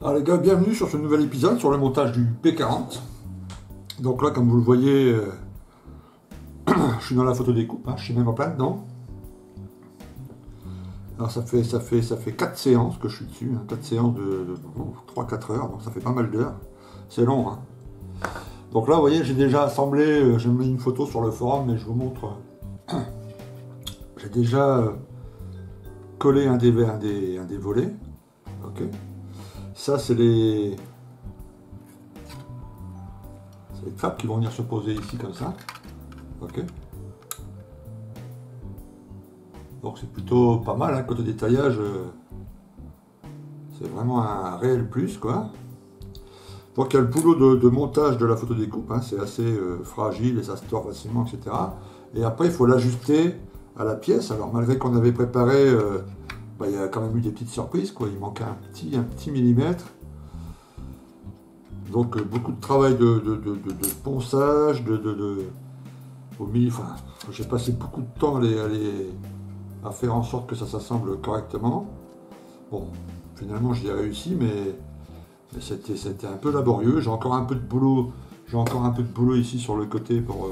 Alors les gars, bienvenue sur ce nouvel épisode sur le montage du P40. Donc là, comme vous le voyez, je suis dans la photo découpe, hein, je suis même en plein dedans. Alors ça fait 4 séances que je suis dessus, hein, 4 séances de 3-4 heures, donc ça fait pas mal d'heures. C'est long, hein. Donc là, vous voyez, j'ai déjà assemblé, j'ai mis une photo sur le forum, mais je vous montre. J'ai déjà collé un des volets. Ok. Ça, c'est les trappes qui vont venir se poser ici comme ça. Ok. Donc c'est plutôt pas mal, hein, côté détaillage. C'est vraiment un réel plus, quoi. Donc il y a le boulot de montage de la photo découpe, hein, c'est assez fragile et ça se tord facilement, etc. Et après, il faut l'ajuster à la pièce. Alors malgré qu'on avait préparé, il y a quand même eu des petites surprises, quoi. Il manquait un petit millimètre. Donc beaucoup de travail de ponçage, au milieu. Enfin, j'ai passé beaucoup de temps à faire en sorte que ça s'assemble correctement. Bon, finalement j'y ai réussi, mais c'était un peu laborieux. J'ai encore un peu de boulot. J'ai encore un peu de boulot ici sur le côté pour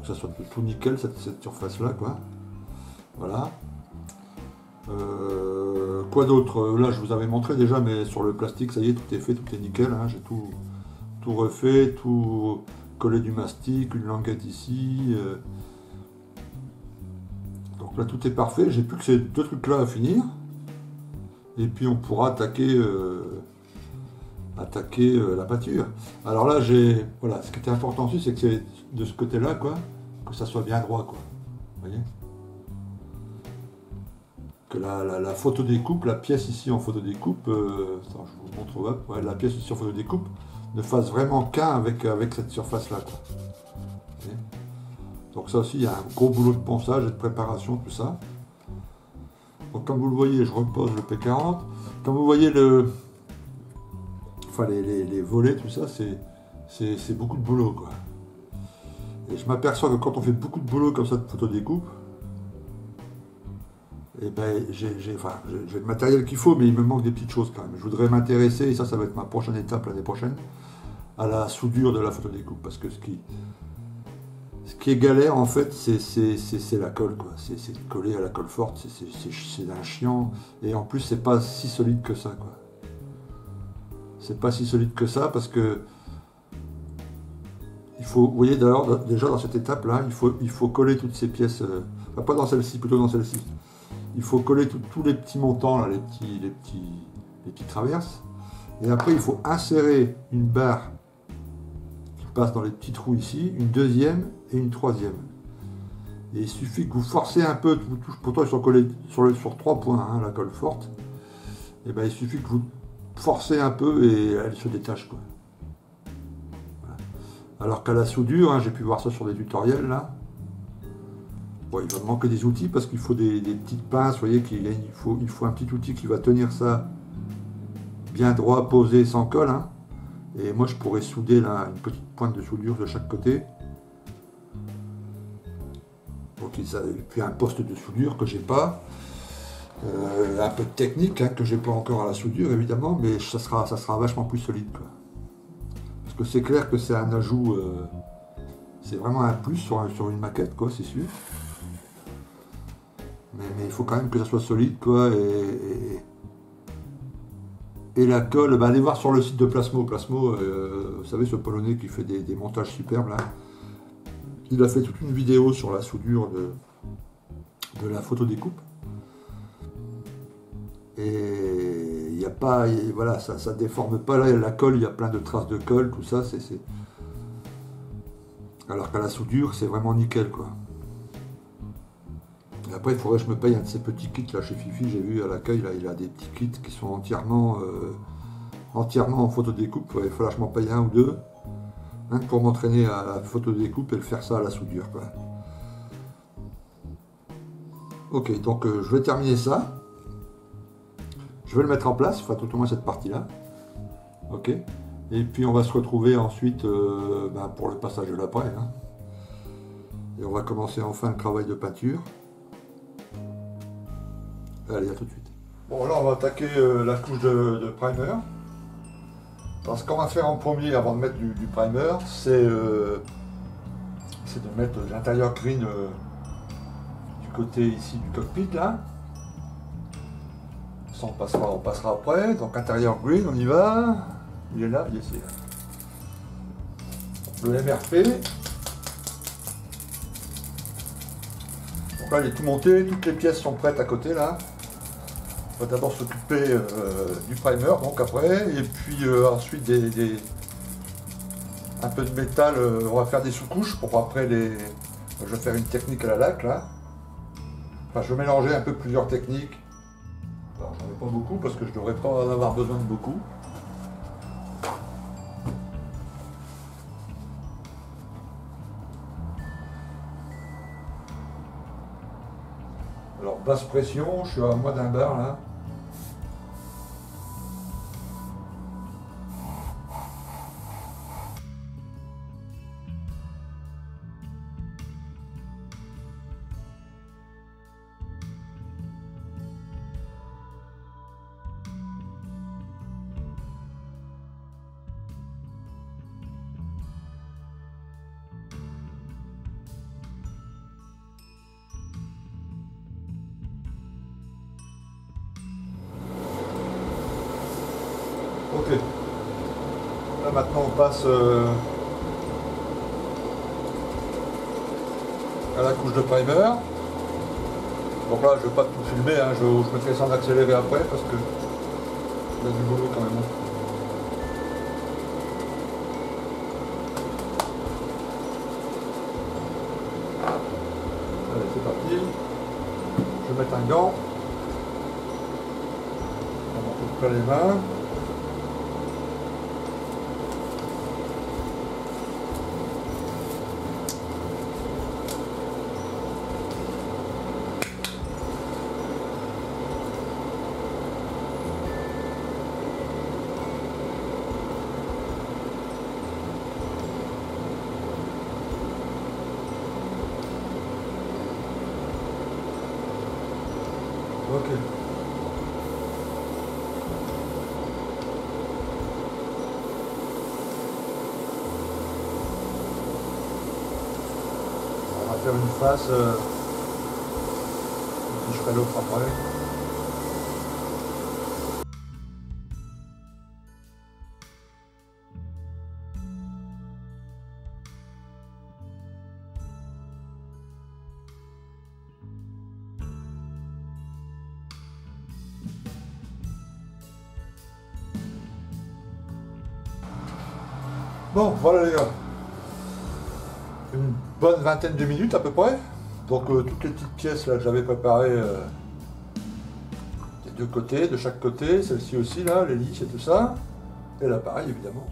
que ça soit tout nickel, cette surface-là, quoi. Voilà. Quoi d'autre? Là, je vous avais montré déjà, mais sur le plastique, ça y est, tout est fait, tout est nickel, hein. J'ai tout refait, tout collé du mastic, une languette ici. Donc là, tout est parfait. J'ai plus que ces deux trucs-là à finir. Et puis, on pourra attaquer la pâture. Alors là, voilà, ce qui était important aussi, c'est que c'est de ce côté-là, quoi, que ça soit bien droit, quoi. Vous voyez? Que la photo découpe, la pièce ici en photo découpe, attends, je vous montre, ouais, la pièce ici en photo découpe ne fasse vraiment qu'un avec cette surface-là, quoi. Okay. Donc ça aussi, il y a un gros boulot de ponçage et de préparation, tout ça. Donc comme vous le voyez, je repose le P40. Comme vous voyez les volets, tout ça, c'est beaucoup de boulot, quoi. Et je m'aperçois que quand on fait beaucoup de boulot comme ça de photo découpe, et ben, j'ai le matériel qu'il faut, mais il me manque des petites choses quand même. Je voudrais m'intéresser, et ça va être ma prochaine étape l'année prochaine, à la soudure de la photo découpe. Parce que ce qui est galère, en fait, c'est la colle, quoi. C'est coller à la colle forte, c'est un chiant. Et en plus, c'est pas si solide que ça, quoi. C'est pas si solide que ça, parce que vous voyez d'ailleurs, déjà dans cette étape-là, il faut coller toutes ces pièces, enfin, pas dans celle-ci, plutôt dans celle-ci. Il faut coller tous les petits montants, là, les petites traverses. Et après, il faut insérer une barre qui passe dans les petits trous ici, une deuxième et une troisième. Et il suffit que vous forcez un peu, pourtant ils sont collés sur 3 points, hein, la colle forte. Et ben il suffit que vous forcez un peu et elle se détache, quoi. Voilà. Alors qu'à la soudure, hein, j'ai pu voir ça sur des tutoriels là. Bon, il va me manquer des outils parce qu'il faut des petites pinces, vous voyez, il faut un petit outil qui va tenir ça bien droit, posé, sans colle, hein. Et moi je pourrais souder là une petite pointe de soudure de chaque côté. Donc et puis un poste de soudure que j'ai pas. Un peu de technique, hein, que j'ai pas encore à la soudure évidemment, mais ça sera vachement plus solide, quoi. Parce que c'est clair que c'est un ajout, c'est vraiment un plus sur une maquette, quoi, c'est sûr. Mais il faut quand même que ça soit solide, quoi, et la colle, bah, allez voir sur le site de Plasmo. Plasmo, vous savez, ce Polonais qui fait des montages superbes, là. Il a fait toute une vidéo sur la soudure de la photo découpe. Et il n'y a pas, voilà, ça déforme pas, là, la colle, il y a plein de traces de colle, tout ça, alors qu'à la soudure, c'est vraiment nickel, quoi. Et après, il faudrait que je me paye un de ces petits kits là chez Fifi. J'ai vu à l'accueil, là, il a des petits kits qui sont entièrement en photo découpe. Il faudra que je m'en paye un ou deux, hein, pour m'entraîner à la photo découpe et le faire ça à la soudure, quoi. Ok, donc je vais terminer ça. Je vais le mettre en place, enfin tout au moins cette partie-là. Ok. Et puis on va se retrouver ensuite pour le passage de l'après, hein. Et on va commencer enfin le travail de peinture. Allez, à tout de suite. Bon, là on va attaquer la couche de primer. Alors ce qu'on va faire en premier avant de mettre du primer, c'est de mettre l'intérieur green du côté ici du cockpit là. Ça on passera après. Donc intérieur green, on y va. Il est là, il est ici. Le MRP. Donc là il est tout monté, toutes les pièces sont prêtes à côté là. On va d'abord s'occuper du primer, donc après, et puis ensuite un peu de métal, on va faire des sous-couches pour après les... Je vais faire une technique à la laque là. Enfin, je vais mélanger un peu plusieurs techniques. Alors j'en ai pas beaucoup parce que je devrais pas en avoir besoin de beaucoup. Alors basse pression, je suis à moins d'un bar là. Ok. Là maintenant on passe à la couche de primer. Donc là je ne vais pas tout filmer, hein, je me fais ça en accéléré après parce que il y a du boulot quand même. Allez c'est parti. Je vais mettre un gant. On va couper les mains. Ok. On va faire une face, et puis je ferai l'autre après. Bon, voilà les gars. Une bonne vingtaine de minutes à peu près. Donc toutes les petites pièces là que j'avais préparées des deux côtés, de chaque côté, celle-ci aussi là, l'hélice et tout ça. Et l'appareil évidemment.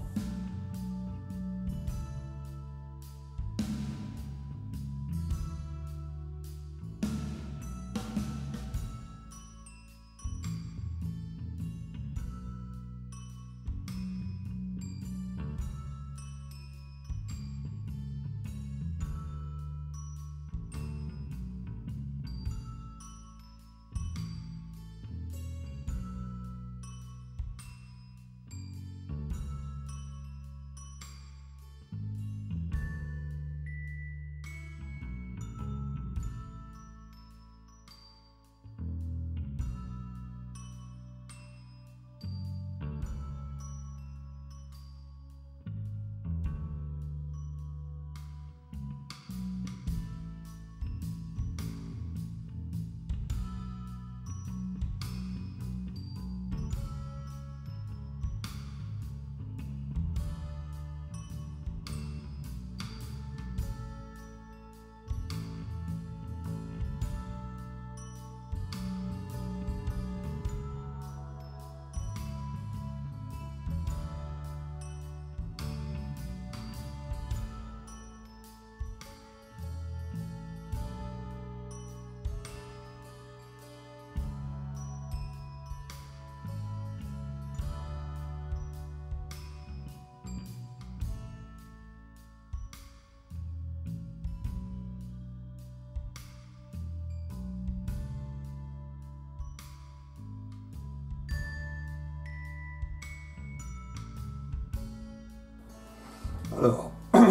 Alors, je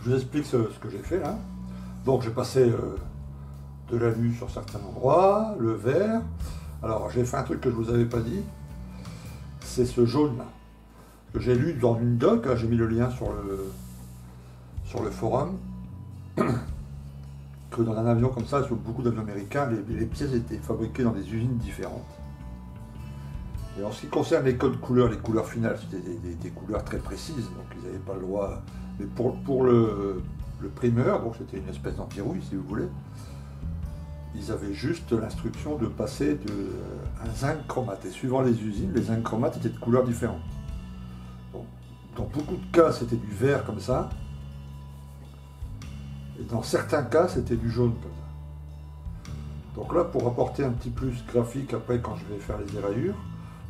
vous explique ce que j'ai fait là. Donc j'ai passé de l'alu sur certains endroits, le vert. Alors j'ai fait un truc que je vous avais pas dit, c'est ce jaune là, que j'ai lu dans une doc, j'ai mis le lien sur le forum, que dans un avion comme ça, sur beaucoup d'avions américains, les pièces étaient fabriquées dans des usines différentes. Et en ce qui concerne les codes couleurs, les couleurs finales, c'était des couleurs très précises, donc ils n'avaient pas le droit. Mais pour le primeur, donc c'était une espèce d'antirouille si vous voulez, ils avaient juste l'instruction de passer un zinc chromate. Et suivant les usines, les zinc chromates étaient de couleurs différentes. Donc, dans beaucoup de cas, c'était du vert comme ça. Et dans certains cas, c'était du jaune comme ça. Donc là, pour apporter un petit plus graphique après quand je vais faire les éraillures,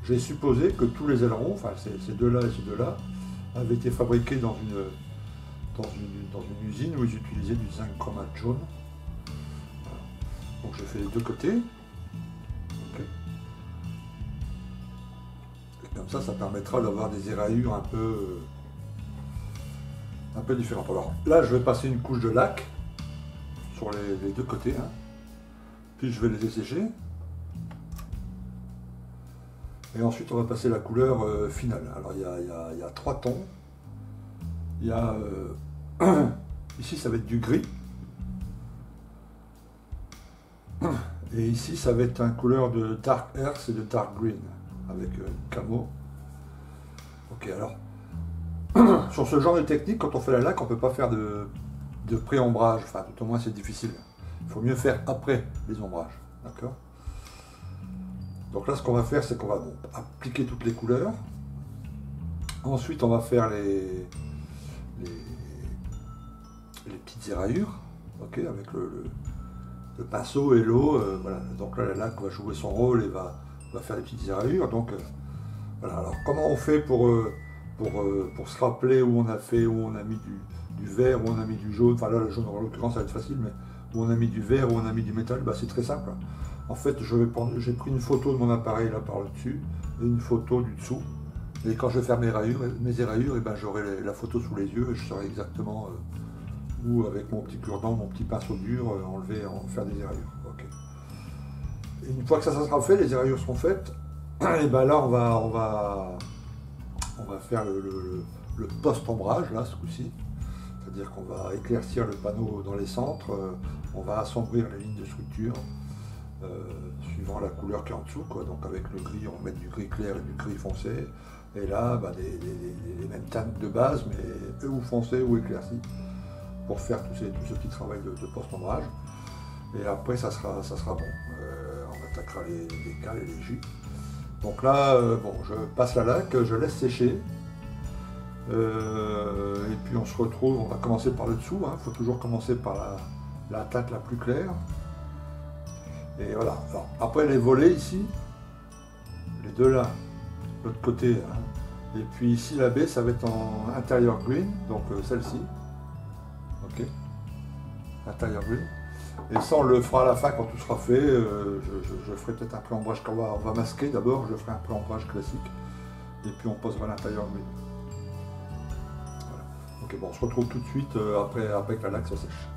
j'ai supposé que tous les ailerons, enfin ces deux-là et ces deux-là, avaient été fabriqués dans une usine où ils utilisaient du zinc chromate jaune. Voilà. Donc j'ai fait les deux côtés. Okay. Et comme ça permettra d'avoir des éraillures un peu différentes. Alors là, je vais passer une couche de lac sur les deux côtés. Hein. Puis je vais les dessécher. Et ensuite, on va passer la couleur finale. Alors, il y a trois tons. Il y a... ici, ça va être du gris. Et ici, ça va être une couleur de dark earth et de dark green, avec camo. Ok, alors... sur ce genre de technique, quand on fait la laque, on ne peut pas faire de pré-ombrage. Enfin, tout au moins, c'est difficile. Il faut mieux faire après les ombrages. D'accord ? Donc là, ce qu'on va faire, c'est qu'on va appliquer toutes les couleurs. Ensuite, on va faire les petites éraillures, ok, avec le pinceau et l'eau. Voilà. Donc là, la laque va jouer son rôle et va faire les petites éraillures. Donc voilà. Alors, comment on fait pour se rappeler où on a mis du vert, où on a mis du jaune. Enfin là, le jaune, en l'occurrence, ça va être facile, mais où on a mis du vert, où on a mis du métal, bah, c'est très simple. En fait, j'ai pris une photo de mon appareil là par le dessus et une photo du dessous. Et quand je vais faire mes éraillures, et ben, j'aurai la photo sous les yeux et je saurai exactement où, avec mon petit cure-dent, mon petit pinceau dur, faire des éraillures. Okay. Et une fois que ça sera fait, les éraillures seront faites, et ben là, on va faire le post-ombrage, là, ce coup-ci. C'est-à-dire qu'on va éclaircir le panneau dans les centres, on va assombrir les lignes de structure. Suivant la couleur qui est en dessous, quoi. Donc avec le gris, on va mettre du gris clair et du gris foncé, et là bah, les mêmes teintes de base, mais ou foncé ou éclairci, pour faire tout ce petit travail de post-ombrage. Et après ça sera bon. On attaquera les cales et les jus. Donc là, bon, je passe la laque, je laisse sécher, et puis on se retrouve, on va commencer par le dessous, il faut toujours commencer par la teinte la plus claire. Et voilà. Alors, après les volets ici, les deux là, l'autre côté, hein. Et puis ici la baie, ça va être en intérieur green, donc celle-ci. Ok. Intérieur green. Et ça, on le fera à la fin quand tout sera fait. Je ferai peut-être un pré-ombrage qu'on va masquer d'abord, je ferai un pré-ombrage classique. Et puis on posera l'intérieur green. Voilà. Ok, bon, on se retrouve tout de suite après que la laque soit sèche.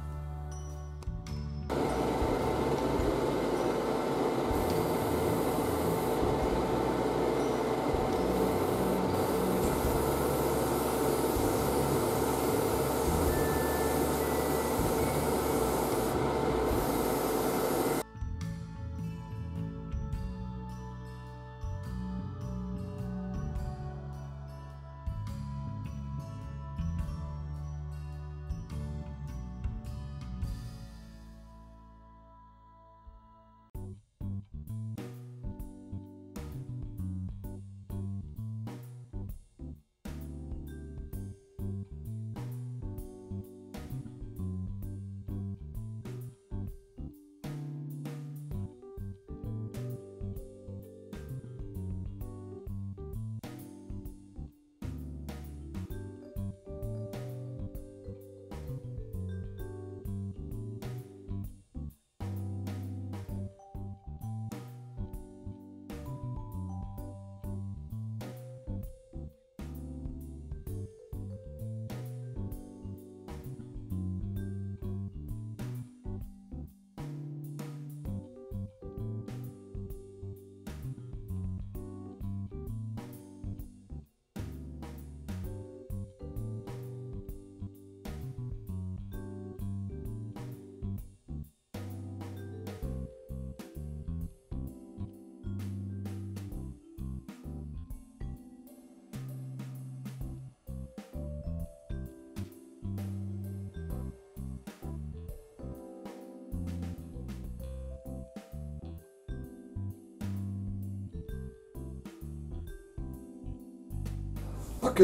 Ok,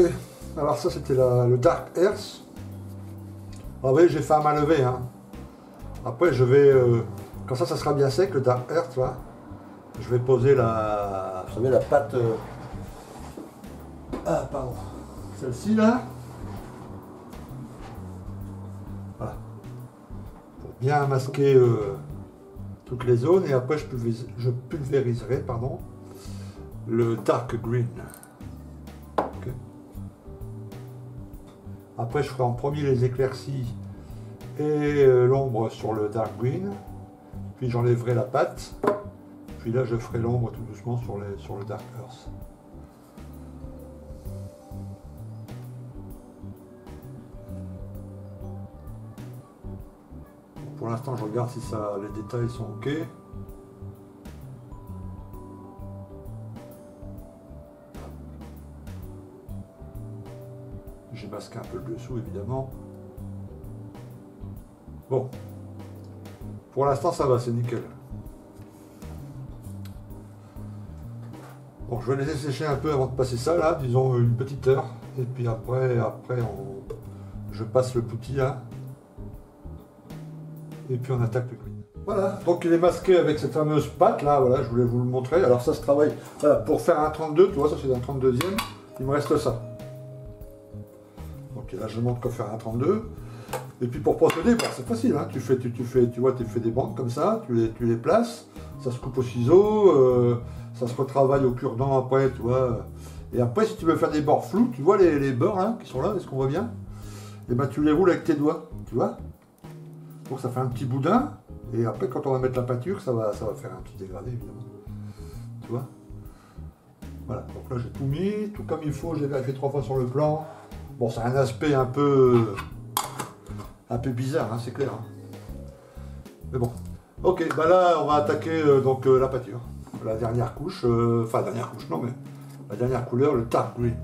alors ça c'était le Dark Earth. Ah oui, j'ai fait un main levée. Hein. Après je vais, quand ça sera bien sec, le Dark Earth là, je vais poser vous savez, la pâte, ah pardon, celle-ci là. Voilà. Pour bien masquer toutes les zones et après je pulvériserai pardon, le Dark Green. Okay. Après je ferai en premier les éclaircies et l'ombre sur le Dark Green, puis j'enlèverai la pâte, puis là je ferai l'ombre tout doucement sur le Dark Earth. Pour l'instant je regarde si les détails sont ok. J'ai masqué un peu le dessous évidemment. Bon, pour l'instant ça va, c'est nickel. Bon, je vais laisser sécher un peu avant de passer ça là, disons une petite heure. Et puis après je passe le putty là. Et puis on attaque le green. Voilà, donc il est masqué avec cette fameuse pâte là, voilà, je voulais vous le montrer. Alors ça se travaille, voilà, pour faire un 32, tu vois, ça c'est un 32e, il me reste ça. Donc là je montre quoi faire un 32. Et puis pour procéder, bah, c'est facile, hein. Tu fais des bandes comme ça, tu les places, ça se coupe au ciseau, ça se retravaille au cure-dent après, tu vois. Et après si tu veux faire des bords flous, tu vois les bords hein, qui sont là, est-ce qu'on voit bien? Et ben tu les roules avec tes doigts, tu vois. Donc ça fait un petit boudin, et après quand on va mettre la peinture, ça va faire un petit dégradé évidemment. Tu vois. Voilà, donc là j'ai tout mis, tout comme il faut, j'ai vérifié 3 fois sur le plan. Bon, c'est un aspect un peu bizarre, hein, c'est clair. Hein. Mais bon. Ok, bah là on va attaquer donc la peinture. La dernière couche, enfin dernière couche non mais la dernière couleur, le Dark Green.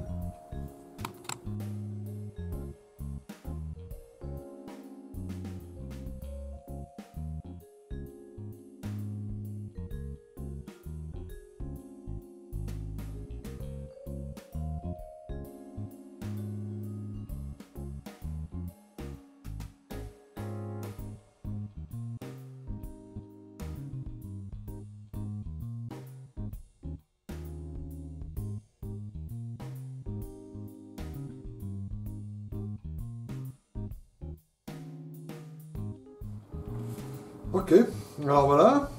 Ok, alors voilà.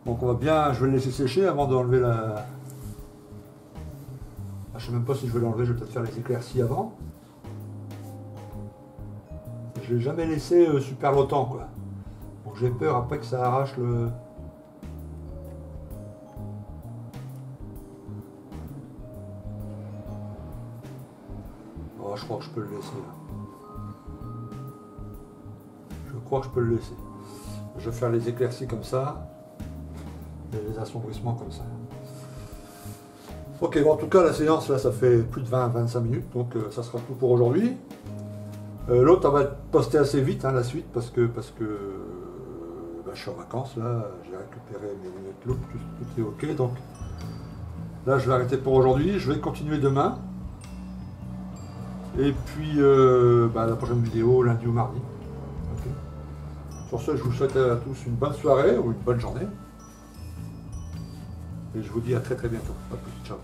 Donc on va bien, je vais le laisser sécher avant d'enlever la... Ah, je sais même pas si je vais l'enlever, je vais peut-être faire les éclaircies avant. Je l'ai jamais laissé super longtemps quoi. Donc j'ai peur après que ça arrache le... Oh, je crois que je peux le laisser là. Je crois que je peux le laisser. Je vais faire les éclaircies comme ça. Et les assombrissements comme ça. Ok, bon, en tout cas la séance là ça fait plus de 20-25 minutes, donc ça sera tout pour aujourd'hui. L'autre on va poster assez vite hein, la suite parce que bah, je suis en vacances là, j'ai récupéré mes lunettes loup, tout est ok, donc là je vais arrêter pour aujourd'hui, je vais continuer demain. Et puis bah, la prochaine vidéo lundi ou mardi. Okay. Sur ce, je vous souhaite à tous une bonne soirée ou une bonne journée. Et je vous dis à très bientôt. À plus, ciao.